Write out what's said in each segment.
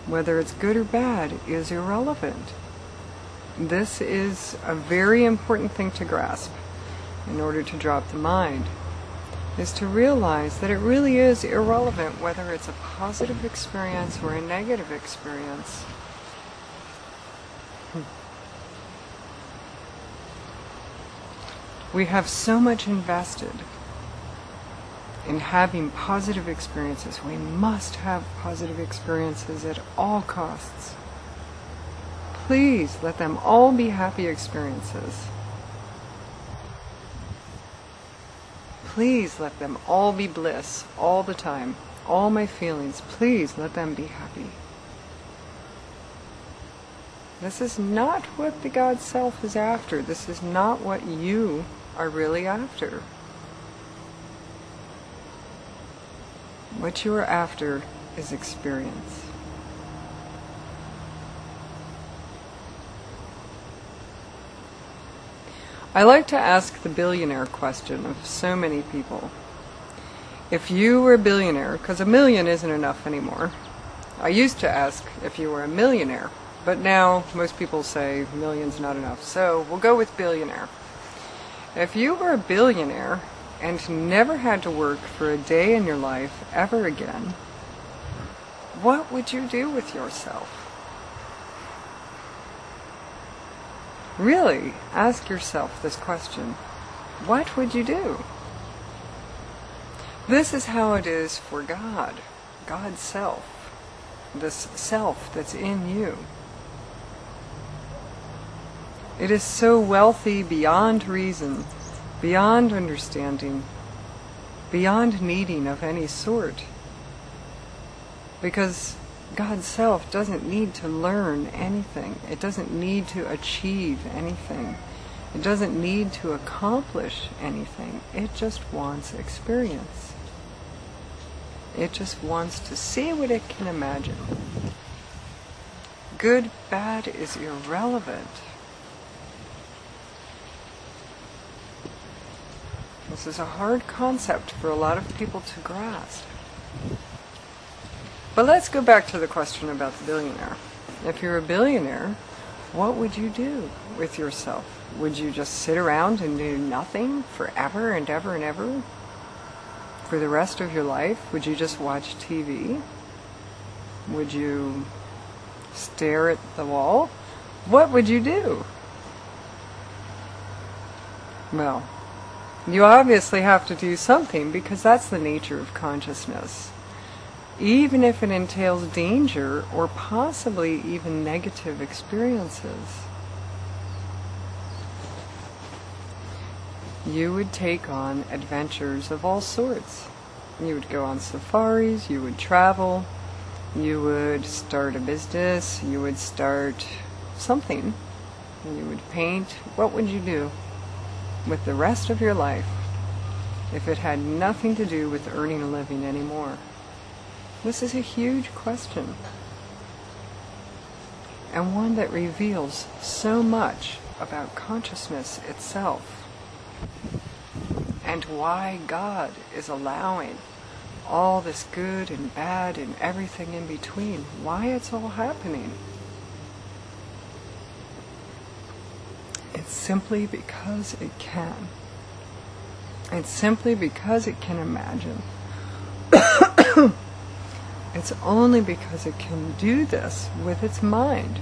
whether it's good or bad, is irrelevant. This is a very important thing to grasp in order to drop the mind, is to realize that it really is irrelevant whether it's a positive experience or a negative experience. We have so much invested in having positive experiences. We must have positive experiences at all costs. Please let them all be happy experiences. Please let them all be bliss all the time. All my feelings, please let them be happy. This is not what the God Self is after. This is not what you are really after. What you are after is experience. I like to ask the billionaire question of so many people. If you were a billionaire, because a million isn't enough anymore. I used to ask if you were a millionaire, but now most people say a million's not enough. So we'll go with billionaire. If you were a billionaire and never had to work for a day in your life ever again, what would you do with yourself? Really, ask yourself this question. What would you do? This is how it is for God, God's Self, this Self that's in you. It is so wealthy beyond reason, beyond understanding, beyond needing of any sort. Because God's Self doesn't need to learn anything. It doesn't need to achieve anything. It doesn't need to accomplish anything. It just wants experience. It just wants to see what it can imagine. Good, bad is irrelevant. This is a hard concept for a lot of people to grasp. But let's go back to the question about the billionaire. If you're a billionaire, what would you do with yourself? Would you just sit around and do nothing forever and ever and ever? For the rest of your life? Would you just watch TV? Would you stare at the wall? What would you do? Well, you obviously have to do something, because that's the nature of consciousness. Even if it entails danger or possibly even negative experiences. You would take on adventures of all sorts. You would go on safaris, you would travel, you would start a business, you would start something, you would paint. What would you do with the rest of your life if it had nothing to do with earning a living anymore? This is a huge question, and one that reveals so much about consciousness itself, and why God is allowing all this good and bad and everything in between, why it's all happening. It's simply because it can. It's simply because it can imagine. It's only because it can do this with its mind.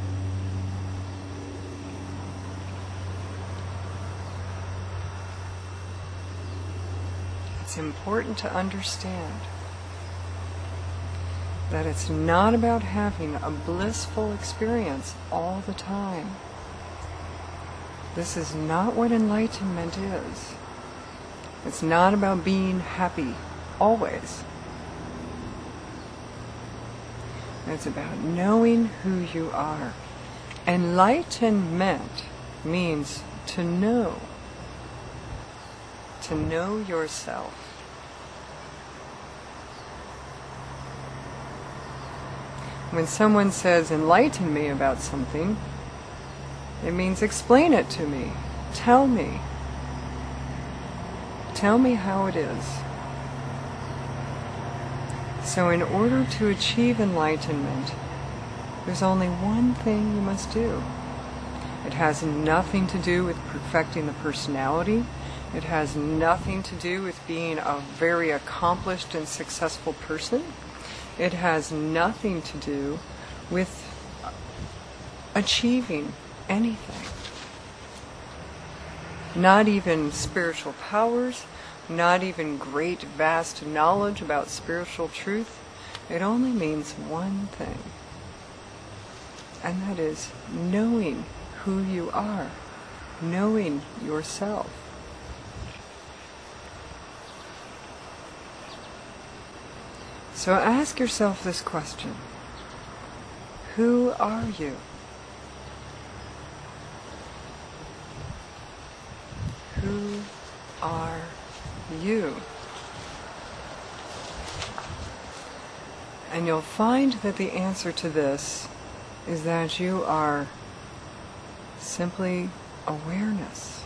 It's important to understand that it's not about having a blissful experience all the time. This is not what enlightenment is. It's not about being happy always. It's about knowing who you are. Enlightenment means to know yourself. When someone says, enlighten me about something, it means explain it to me. Tell me. Tell me how it is. So in order to achieve enlightenment, There's only one thing you must do. It has nothing to do with perfecting the personality. It has nothing to do with being a very accomplished and successful person. It has nothing to do with achieving anything. Not even spiritual powers, not even great vast knowledge about spiritual truth. It only means one thing. And that is knowing who you are, knowing yourself. So ask yourself this question: who are you? Who are you? And you'll find that the answer to this is that you are simply awareness.